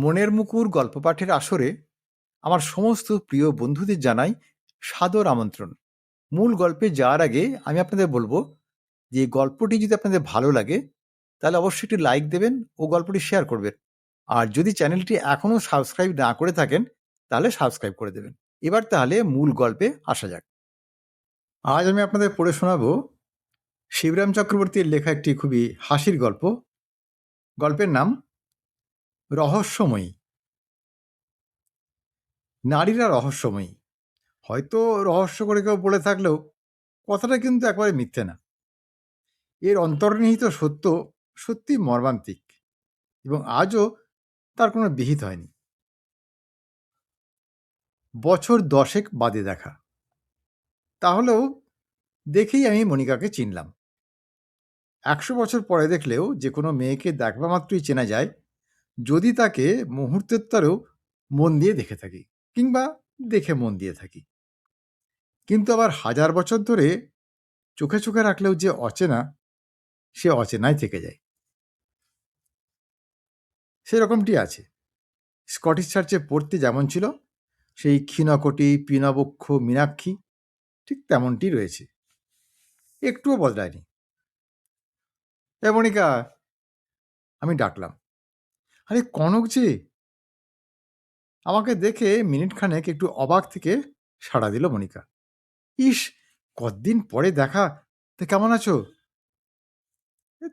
মনের মুকুর গল্প পাঠের আসরে আমার সমস্ত প্রিয় বন্ধুদের জানাই সাদর আমন্ত্রণ। মূল গল্পে যাওয়ার আগে আমি আপনাদের বলবো যে গল্পটি যদি আপনাদের ভালো লাগে তাহলে অবশ্যই একটি লাইক দেবেন ও গল্পটি শেয়ার করবেন। আর যদি চ্যানেলটি এখনো সাবস্ক্রাইব না করে থাকেন তাহলে সাবস্ক্রাইব করে দেবেন। এবার তাহলে মূল গল্পে আসা যাক। আজ আমি আপনাদের পড়ে শোনাবো শিবরাম চক্রবর্তীর লেখা একটি খুবই হাসির গল্প। গল্পের নাম রহস্যময়ী। নারীরা রহস্যময়ী। হয়তো রহস্য করে কেউ বলে থাকলেও কথাটা কিন্তু একেবারে মিথ্যে না। এর অন্তর্নিহিত সত্য সত্যি মর্মান্তিক এবং আজও তার কোনো বিহিত হয়নি। বছর 10 বাদে দেখা, তাহলেও দেখেই আমি মনিকাকে চিনলাম। 100 বছর পরে দেখলেও যে কোনো মেয়েকে দেখবা মাত্রই চেনা যায় যদি তাকে মুহূর্তের মন দিয়ে দেখে থাকি কিংবা দেখে মন দিয়ে থাকি। কিন্তু আবার 1000 বছর ধরে চোখে চোখে রাখলেও যে অচেনা, সে অচেনাই থেকে যায়। সেরকমটি আছে। স্কটিশ চার্চে পড়তে যেমন ছিল সেই ক্ষীণকটি পীনবক্ষ মীনাক্ষী ঠিক তেমনটি রয়েছে, একটুও বদলায়নি। এ মনিকা, আমি ডাকলাম। আরে কনক যে! আমাকে দেখে মিনিট খানেক একটু অবাক থেকে সাড়া দিল মনিকা। ইস, কতদিন পরে দেখা, তা কেমন আছো?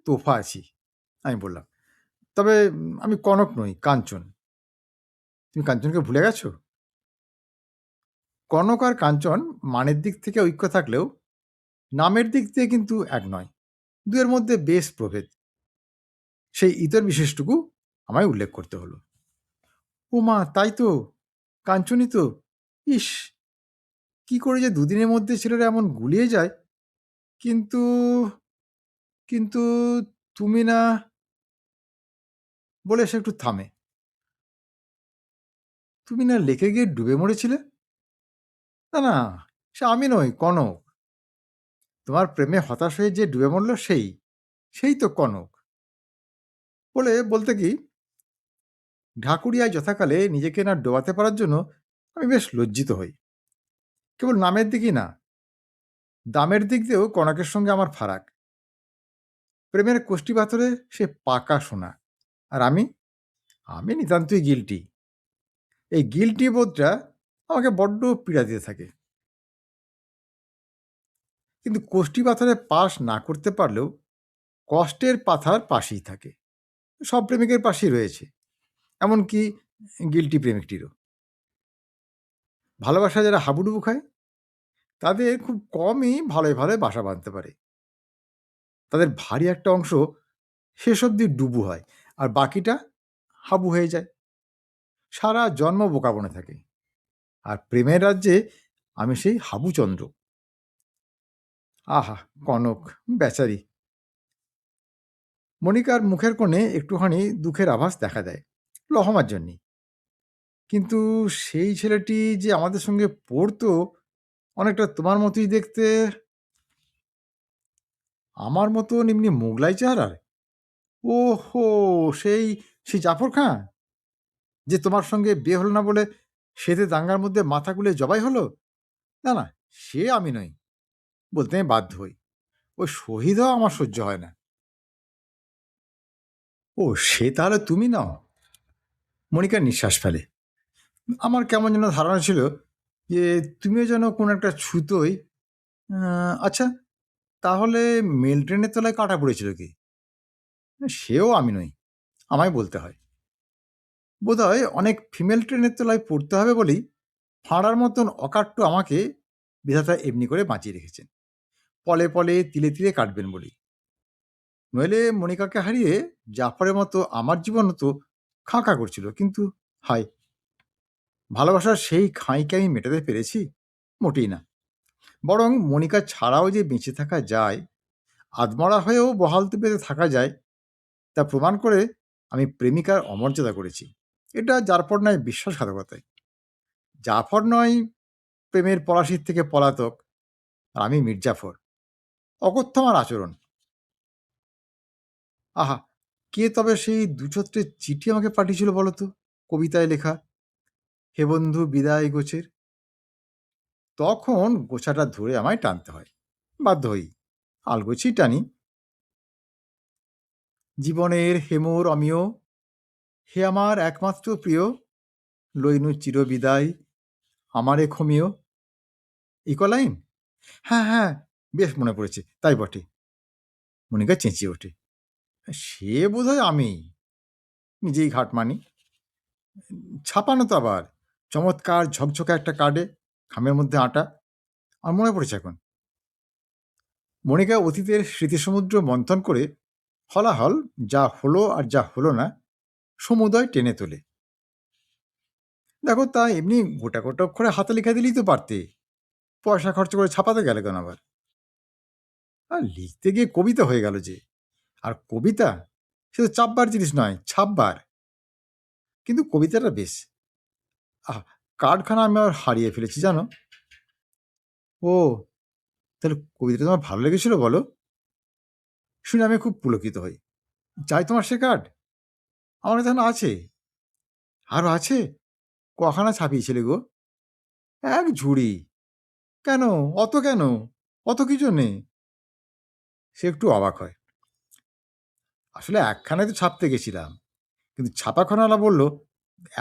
তোফা আছি, আমি বললাম। তবে আমি কনক নই, কাঞ্চন। তুমি কাঞ্চনকে ভুলে গেছো? কনক আর কাঞ্চন মানের দিক থেকে ঐক্য থাকলেও নামের দিক দিয়ে কিন্তু এক নয়। দুয়ের মধ্যে বেশ প্রভেদ। সেই ইতর বিশেষটুকু আমায় উল্লেখ করতে হলো। ও মা, তাই তো, কাঞ্চনই তো। ইস, কি করে যে দুদিনের মধ্যে ছেলেরা এমন গুলিয়ে যায়। কিন্তু কিন্তু তুমি না, বলে সে একটু থামে। তুমি না লেকে গিয়ে ডুবে মরেছিলে? না না, সে আমি নই, কনক। তোমার প্রেমে হতাশ হয়ে যে ডুবে মরল সেই সেই তো কনক। বলতে কি, ঢাকুরিয়ায় যথাকালে নিজেকে না ডোবাতে পারার জন্য আমি বেশ লজ্জিত হই। কেবল নামের দিকই না, দামের দিক দিয়েও কনকের সঙ্গে আমার ফারাক। প্রেমের কোষ্ঠী পাথরে সে পাকা সোনা, আর আমি আমি নিতান্তই গিল্টি। এই গিল্টি বোধটা আমাকে বড্ড পীড়া দিতে থাকে। কিন্তু কোষ্ঠী পাথরে পাশ না করতে পারলেও কষ্টের পাথার পাশেই থাকে। সব প্রেমিকের পাশেই রয়েছে, এমনকি গিল্টি প্রেমিকটিরও। ভালোবাসা যারা হাবুডুবু খায় তাদের খুব কমই ভালোয় ভালোয় বাসা বাঁধতে পারে। তাদের ভারী একটা অংশ শেষ অবধি ডুবু হয়, আর বাকিটা হাবু হয়ে যায়। সারা জন্ম বোকা বনে থাকে। আর প্রেমের রাজ্যে আমি সেই হাবুচন্দ্র। আহা, কনক বেচারি! মনিকার মুখের কোণে একটুখানি দুঃখের আভাস দেখা দেয়, লহমার জন্যে। কিন্তু সেই ছেলেটি যে আমাদের সঙ্গে পড়তো, অনেকটা তোমার মতোই দেখতে। আমার মতন এমনি মোগলাই চেহারার? ও হো, সেই সেই জাফর খাঁ, যে তোমার সঙ্গে বিয়ে হলো না বলে সেতে দাঙ্গার মধ্যে মাথা গুলে জবাই হলো? না না, সে আমি নই, বলতে আমি বাধ্য হই। ওই শহীদ হওয়া আমার সহ্য হয় না। ও, সে তাহলে তুমি নাও? মনিকা নিঃশ্বাস ফেলে। আমার কেমন যেন ধারণা ছিল যে তুমিও যেন কোন একটা ছুতোয়। আচ্ছা, তাহলে মেল ট্রেনের তলায় কাটা পড়েছিল কি? সেও আমি নই, আমায় বলতে হয়। বোধহয় অনেক ফিমেল ট্রেনের তলায় পড়তে হবে বলেই ফাঁড়ার মতন অকাট্য আমাকে বিধাতা এমনি করে বাঁচিয়ে রেখেছেন, পলে পলে তিলে তিলে কাটবেন বলেই। নইলে মনিকাকে হারিয়ে জাফরের মতো আমার জীবনও তো খাঁ খাঁ করছিল। কিন্তু হায়, ভালোবাসার সেই খাঁইকে আমি মেটাতে পেরেছি? মোটেই না। বরং মনিকা ছাড়াও যে বেঁচে থাকা যায়, আধমরা হয়েও বহাল পেতে থাকা যায়, তা প্রমাণ করে আমি প্রেমিকার অমর্যাদা করেছি। এটা যারপর নয় বিশ্বাসঘাতকতায়। জাফর নয় প্রেমের পলাশির থেকে পলাতক, আর আমি মির্জাফর। অকথ্য আমার আচরণ। আহা, কে তবে সেই দুছত্রের চিঠি আমাকে পাঠিয়েছিল বলতো? কবিতায় লেখা হে বন্ধু বিদায় গোছের, তখন গোছাটা ধরে আমায় টানতে হয়, বাধ্য হই, আলগোছি টানি। জীবনের হেমোর অমিয়, হে আমার একমাত্র প্রিয়, লইনু চিরবিদায় আমারে ক্ষমিয়। Eco line? হ্যাঁ হ্যাঁ, বেশ মনে পড়েছে, তাই বটে। মনিকা চেঁচিয়ে ওঠে, সে বোধহয় আমি, নিজেই ঘাট মানি। ছাপানো তো আবার, চমৎকার ঝকঝকে একটা কার্ডে, খামের মধ্যে আটা। আমার মনে পড়েছে এখন। মনিকা অতীতের স্মৃতিসমুদ্র মন্থন করে হলাহল যা হলো আর যা হলো না সমুদয় টেনে তোলে। দেখো, তা এমনি গোটা গোটা অক্ষরে হাতে লেখা দিলেই তো পারতে, পয়সা খরচ করে ছাপাতে গেলে কেন আবার? আর লিখতে গিয়ে কবিতা হয়ে গেল যে। আর কবিতা সে তো চাপবার জিনিস নয়, ছাপবার। কিন্তু কবিতাটা বেশ। আহ, কার্ডখানা আমি আবার হারিয়ে ফেলেছি জানো। ও, তাহলে কবিতাটা তোমার ভালো লেগেছিল বলো? শুনে আমি খুব পুলকিত হই। চাই তোমার সে কার্ড? আমার কাছে এখন আছে। আরও আছে? কখানা ছাপিয়েছিলে গো? এক ঝুড়ি। কেন? অত কেন? অত কি জন্যে? সে একটু অবাক হয়। আসলে একখানায় তো ছাপতে গেছিলাম, কিন্তু ছাপাখানাওয়ালা বলল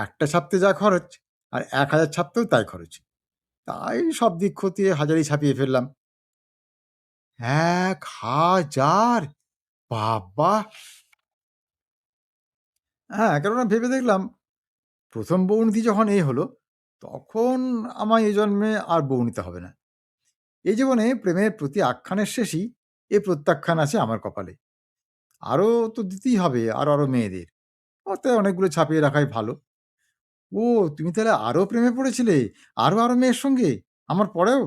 একটা ছাপতে যা খরচ আর 1000 ছাপতেও তাই খরচ। তাই সব দিক খতিয়ে হাজারই ছাপিয়ে ফেললাম। 1000! বাবা! হ্যাঁ, কেননা ভেবে দেখলাম প্রথম বউনিতি যখন এই হলো, তখন আমায় এ জন্মে আর বউ নিতে হবে না। এই জীবনে প্রেমের প্রতি আখ্যানের শেষই এ প্রত্যাখ্যান আছে আমার কপালে। আরও তো দিতেই হবে, আরও আরও মেয়েদের। অতএব অনেকগুলো ছাপিয়ে রাখাই ভালো। ও, তুমি তাহলে আরও প্রেমে পড়েছিলে? আরও আরও মেয়ের সঙ্গে? আমার পরেও?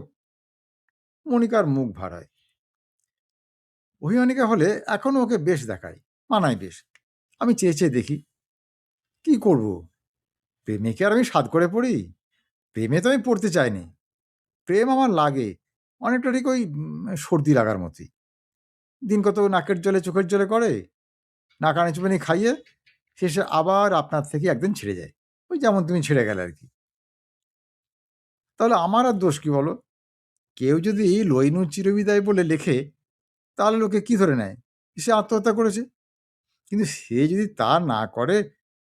মনিকার মুখ ভারায়। অভিমানিকা হলে এখনো ওকে বেশ দেখায়, মানায় বেশ। আমি চেয়ে চেয়ে দেখি। কি করব? প্রেমে কি আর আমি সাধ করে পড়ি? প্রেমে তো আমি পড়তে চাইনি। প্রেম আমার লাগে, অনেকটা ঠিক ওই সর্দি লাগার মতোই। দিন কত নাকের জলে চোখের জলে করে, নাকানি চুপানি খাইয়ে শেষে আবার আপনার থেকে একদিন ছেড়ে যায়। ওই যেমন তুমি ছেড়ে গেলে আর কি। তাহলে আমার আর দোষ কি বলো? কেউ যদি লইনু চিরবিদায় বলে লেখে, তাহলে লোকে কি ধরে নেয়? সে আত্মহত্যা করেছে। কিন্তু সে যদি তা না করে,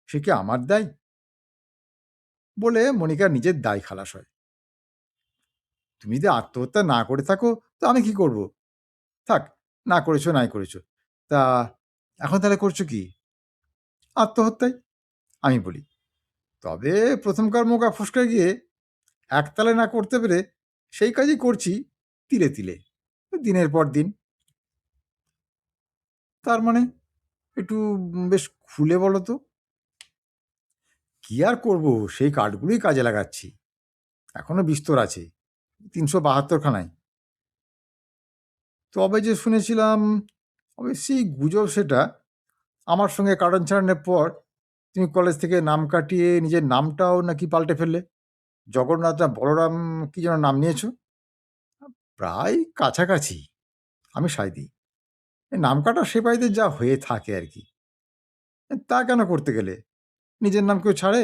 সে কি আমার দায়? বলে মনিকা নিজের দায় খালাস হয়। তুমি যদি আত্মহত্যা না করে থাকো, তো আমি কি করব? থাক, না করেছো নাই করেছো। তা এখন তাহলে করছো কি? আত্মহত্যাই, আমি বলি। তবে প্রথমকার মৌকা ফসকে গিয়ে একতালে না করতে পেরে সেই কাজই করছি তিলে তিলে, দিনের পর দিন। তার মানে একটু বেশ খুলে বলো তো। কি আর করব, সেই কার্ডগুলোই কাজে লাগাচ্ছি। এখনো বিস্তর আছে, 372 খানায়। তবে যে শুনেছিলাম, অবশ্যই গুজব সেটা, আমার সঙ্গে কাটান ছাড়ানোর পর তুমি কলেজ থেকে নাম কাটিয়ে নিজের নামটাও নাকি পাল্টে ফেললে। জগন্নাথ না বলরাম কি যেন নাম নিয়েছো? প্রায় কাছাকাছি, আমি সায় দিই। এই নাম কাটা সেপাইদের যা হয়ে থাকে আর কি। তা কেন করতে গেলে? নিজের নাম কেউ ছাড়ে?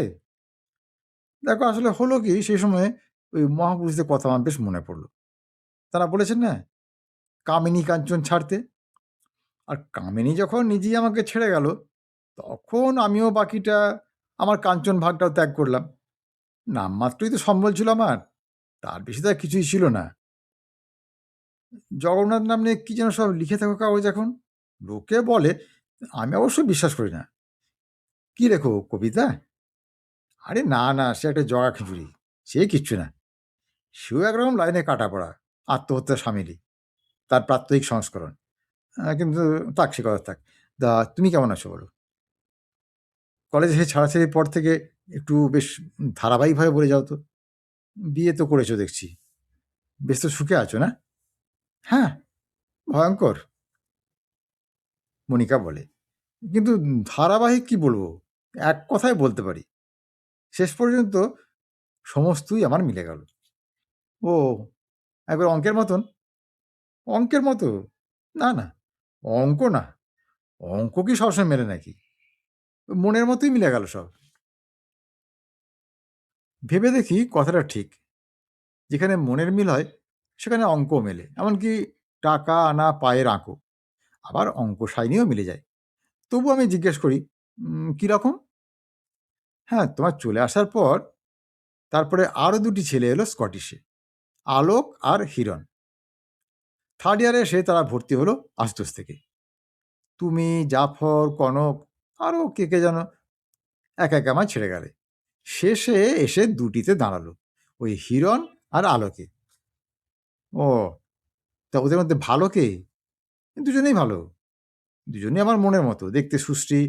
দেখো, আসলে হলো কি, সেই সময় ওই মহাপুরুষদের কথা আমার বেশ মনে পড়ল। তারা বলেছেন না, কামিনী কাঞ্চন ছাড়তে। আর কামিনী যখন নিজেই আমাকে ছেড়ে গেল, তখন আমিও বাকিটা, আমার কাঞ্চন ভাগটাও ত্যাগ করলাম। নামমাত্রই তো সম্বল ছিল আমার, তার বেশি তো আর কিছুই ছিল না। জগন্নাথ নাম নিয়ে কি যেন সব লিখে থাকো কাগজ এখন, লোকে বলে। আমি অবশ্য বিশ্বাস করি না। কি লেখো, কবিতা? আরে না না, সে একটা জগা খিচুড়ি, সে কিচ্ছু না। সেও একরকম লাইনে কাটা পড়া, আত্মহত্যার সামিলি, তার প্রাত্যহিক সংস্করণ। কিন্তু থাক, সে কথা থাক। তা তুমি কেমন আছো বলো? কলেজে সে ছাড়াছাড়ির পর থেকে একটু বেশ ধারাবাহিকভাবে বলে যাও তো। বিয়ে তো করেছো দেখছি, বেশ তো সুখে আছো না? হ্যাঁ, ভয়ঙ্কর, মনিকা বলে। কিন্তু ধারাবাহিক কি বলবো, এক কথায় বলতে পারি, শেষ পর্যন্ত সমস্তই আমার মিলে গেল। ও, একবার অঙ্কের মতন? অঙ্কের মতো? না না, অঙ্ক না। অঙ্ক কি সবসময় মেলে নাকি? মনের মতোই মিলে গেল সব। ভেবে দেখি কথাটা ঠিক। যেখানে মনের মিল হয় সেখানে অঙ্ক মেলে, এমনকি টাকা আনা পায়ের আঁকো। আবার অঙ্ক সাইনেও মিলে যায়। তবু আমি জিজ্ঞেস করি, কীরকম? হ্যাঁ, তোমার চলে আসার পর তারপরে আরও দুটি ছেলে এলো স্কটিশে, আলোক আর হিরণ। থার্ড ইয়ারে এসে তারা ভর্তি হলো আশুতোষ থেকে। তুমি, জাফর, কনক, আরও কে কে যেন একা একা আমায় ছেড়ে গেলে। শেষে এসে দুটিতে দাঁড়ালো, ওই হিরণ আর আলোকে। ও, তা ওদের মধ্যে ভালো কে? দুজনেই ভালো। দুজনেই আমার মনের মতো, দেখতে সুশ্রী,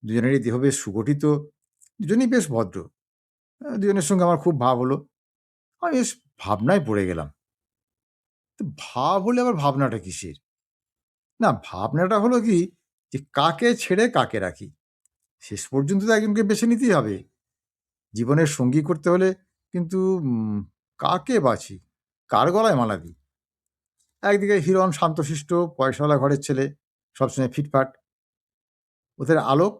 দুজনেরই দেহ বেশ সুগঠিত, দুজনেই বেশ ভদ্র। দুজনের সঙ্গে আমার খুব ভাব হলো। আমি বেশ ভাবনায় পড়ে গেলাম। তো ভাব হলে আবার ভাবনাটা কিসের? না, ভাবনাটা হলো কি, যে কাকে ছেড়ে কাকে রাখি। শেষ পর্যন্ত তো একজনকে বেছে নিতেই হবে। জীবনের সঙ্গী করতে হলে কিন্তু কাকে বাছি, কার গলায় মালা দিই? একদিকে হিরণ শান্তশিষ্ট পয়সাওয়ালা ঘরের ছেলে, সবসময় ফিটফাট। ওদের আলোক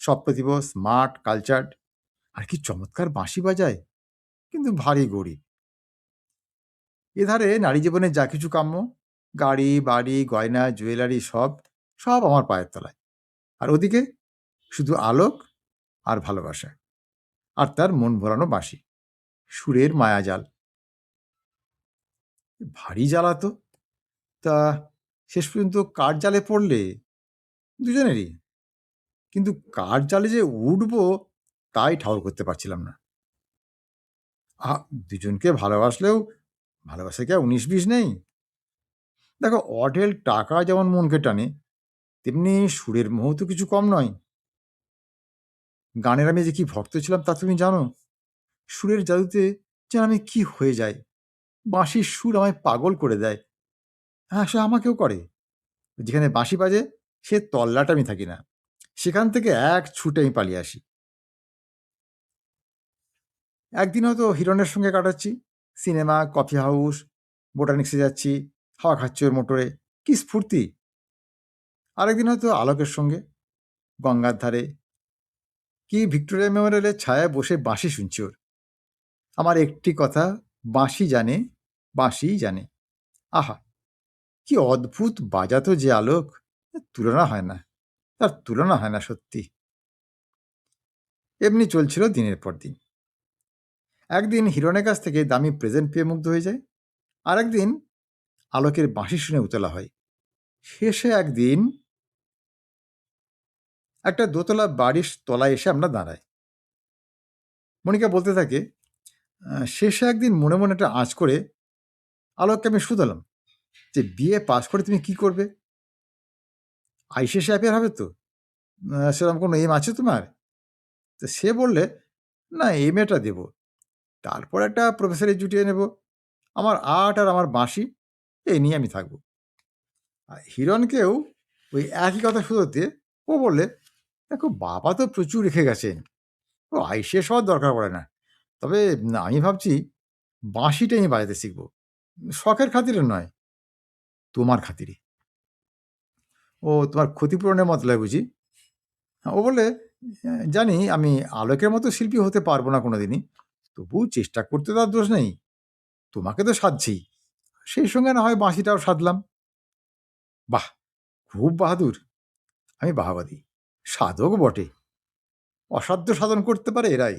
সপ্রতিভ, স্মার্ট, কালচার্ড, আর কি চমৎকার বাঁশি বাজায়, কিন্তু ভারী গরিব। এধারে নারী জীবনে যা কিছু কাম্য, গাড়ি, বাড়ি, গয়না, জুয়েলারি, সব সব আমার পায়ের তলায়। আর ওদিকে শুধু আলোক আর ভালোবাসা, আর তার মন ভরানো বাঁশি, সুরের মায়াজাল। ভারী জ্বালা তো। তা শেষ পর্যন্ত কার জালে পড়লে? দুজনেরই। কিন্তু কার জালে যে উঠবো তাই ঠাউর করতে পারছিলাম না। দুজনকে ভালোবাসলেও ভালোবাসা কি আর ১৯-২০ নেই? দেখো, অঢেল টাকা যেমন মনকে টানে, তেমনি সুরের মোহ তো কিছু কম নয়। গানের আমি যে কি ভক্ত ছিলাম তা তুমি জানো। সুরের জাদুতে যেন আমি কি হয়ে যাই। বাঁশির সুর আমায় পাগল করে দেয়। হ্যাঁ, সে আমাকেও করে। যেখানে বাঁশি বাজে সে তল্লাটে আমি থাকি না। সেখান থেকে এক ছুটে আমি পালিয়ে আসি। একদিন হয়তো হিরণের সঙ্গে কাটাচ্ছি। সিনেমা, কফি হাউস, বোটানিক্সে যাচ্ছি, হাওয়া খাচ্ছি ওর মোটরে, কি স্ফূর্তি। আরেকদিন হয়তো আলোকের সঙ্গে গঙ্গার ধারে, কি ভিক্টোরিয়া মেমোরিয়ালের ছায়ায় বসে বাঁশি শুনছি ওর। আমার একটি কথা, বাঁশি জানে, বাঁশিই জানে। আহা, কি অদ্ভুত বাজাতো যে আলোক! তুলনা হয় না, তার তুলনা হয় না সত্যি। এমনি চলছিল দিনের পর দিন। একদিন হিরণের কাছ থেকে দামি প্রেজেন্ট পেয়ে মুগ্ধ হয়ে যায়, আর একদিন আলোকের বাঁশি শুনে উতলা হয়। শেষে একদিন একটা দোতলা বাড়ির তলায় এসে আমরা দাঁড়াই। মনিকা বলতে থাকে, শেষে একদিন মনে মনে একটা আঁচ করে আলোককে আমি শুধালাম যে, বিয়ে পাশ করে তুমি কি করবে? আইসিএস অ্যাপিয়ার হবে তো? সেরকম কোনো এম আছে তোমার? তো সে বললে, না, এমএটা দেব, তারপর একটা প্রফেসরে জুটিয়ে নেব, আমার আর্ট আর আমার বাঁশি এই নিয়ে আমি থাকবো। আর হিরণকেও ওই একই কথা শুধোতে ও বললে, দেখো, বাবা তো প্রচুর রেখে গেছেন, ও আইসিএস হওয়ার দরকার পড়ে না। তবে আমি ভাবছি বাঁশিটা আমি বাজাতে শিখব, শখের খাতিরে নয়, তোমার খাতিরে। ও, তোমার ক্ষতিপূরণের মতলব বুঝি? ও বলে, জানি আমি আলোকের মতো শিল্পী হতে পারবো না কোনোদিনই, তবু চেষ্টা করতে তার দোষ নেই। তোমাকে তো সাধছি, সেই সঙ্গে না হয় বাঁশিটাও সাধলাম। বাহ, খুব বাহাদুর। আমি বাহাবাদী। সাধক বটে। অসাধ্য সাধন করতে পারে এরাই,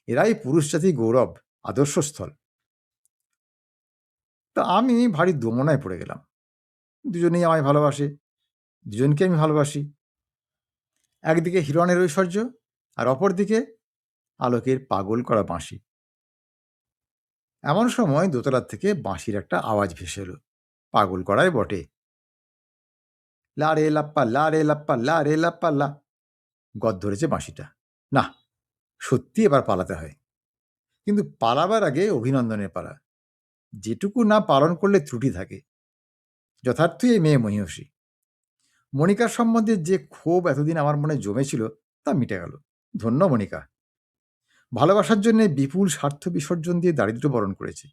এরাই পুরুষ জাতির গৌরব, আদর্শস্থল। তা আমি ভারী দোমনায় পড়ে গেলাম। দুজনেই আমায় ভালোবাসে, দুজনকে আমি ভালোবাসি। একদিকে হিরণের ঐশ্বর্য, আর অপরদিকে আলোকের পাগল করা বাঁশি। এমন সময় দোতলার থেকে বাঁশির একটা আওয়াজ ভেসে এলো, পাগল করাই বটে। লা রে লাপ্পা, লা রে লাপ্পা, লা রে লাপ্পা লা। গদ ধরেছে বাঁশিটা। না, সত্যি এবার পালাতে হয়। কিন্তু পালাবার আগে অভিনন্দনের পালা। যেটুকু না পালন করলে ত্রুটি থাকে। যথার্থই এই মেয়ে মহিষী। মনিকার সম্বন্ধে যে ক্ষোভ এতদিন আমার মনে জমেছিল তা মিটে গেল। ধন্য মনিকা। ভালোবাসার জন্য বিপুল স্বার্থ বিসর্জন দিয়ে দারিদ্র্য বরণ করেছে।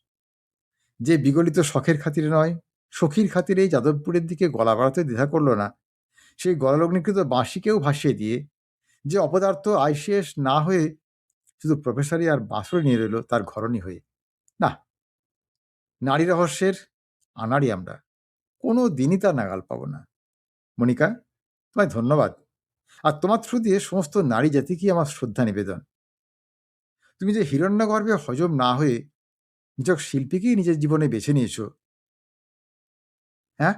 যে বিগলিত শখের খাতিরে নয়, সখীর খাতিরে যাদবপুরের দিকে গলা বাড়াতে দ্বিধা করল না, সেই গলালগ্নীকৃত বাঁশিকেও ভাসিয়ে দিয়ে, যে অপদার্থ আইসিএস না হয়ে শুধু প্রফেসরই আর বাঁশরি নিয়ে রইল তার ঘরণী হয়ে। না, নারী রহস্যের আনাড়ি আমরা কোনো দিনই তার নাগাল পাবো না। মনিকা, তোমায় ধন্যবাদ। আর তোমার থ্রু দিয়ে সমস্ত নারী জাতিকেই আমার শ্রদ্ধা নিবেদন। তুমি যে হিরণ্যগর্ভে হজম না হয়ে নিজক শিল্পীকেই নিজের জীবনে বেছে নিয়েছো। হ্যাঁ,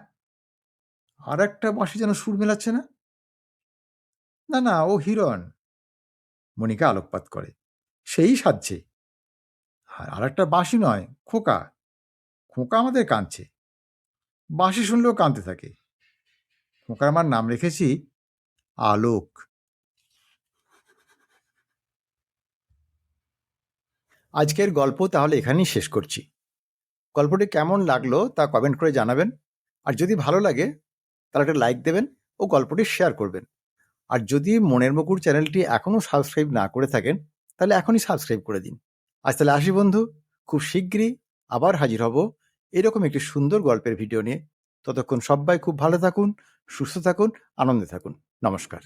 আর একটা বাঁশি যেন সুর মেলাচ্ছে না। না না, ও হিরণ। মনিকা আলোকপাত করে। সেই সাজছে। আর একটা বাঁশি নয়, খোকা। খোকা আমাদের কাঁদছে। বাঁশি শুনলেও কাঁদতে থাকে। খোকার আমার নাম রেখেছি আলোক। আজকের গল্প তাহলে এখানেই শেষ করছি। গল্পটি কেমন লাগলো তা কমেন্ট করে জানাবেন। আর যদি ভালো লাগে তাহলে একটা লাইক দেবেন ও গল্পটি শেয়ার করবেন। আর যদি মনের মুকুর চ্যানেলটি এখনও সাবস্ক্রাইব না করে থাকেন তাহলে এখনই সাবস্ক্রাইব করে দিন। আজ তাহলে আসি বন্ধু, খুব শীঘ্রই আবার হাজির হব এরকম একটি সুন্দর গল্পের ভিডিও নিয়ে। ততক্ষণ সবাই খুব ভালো থাকুন, সুস্থ থাকুন, আনন্দে থাকুন। নমস্কার।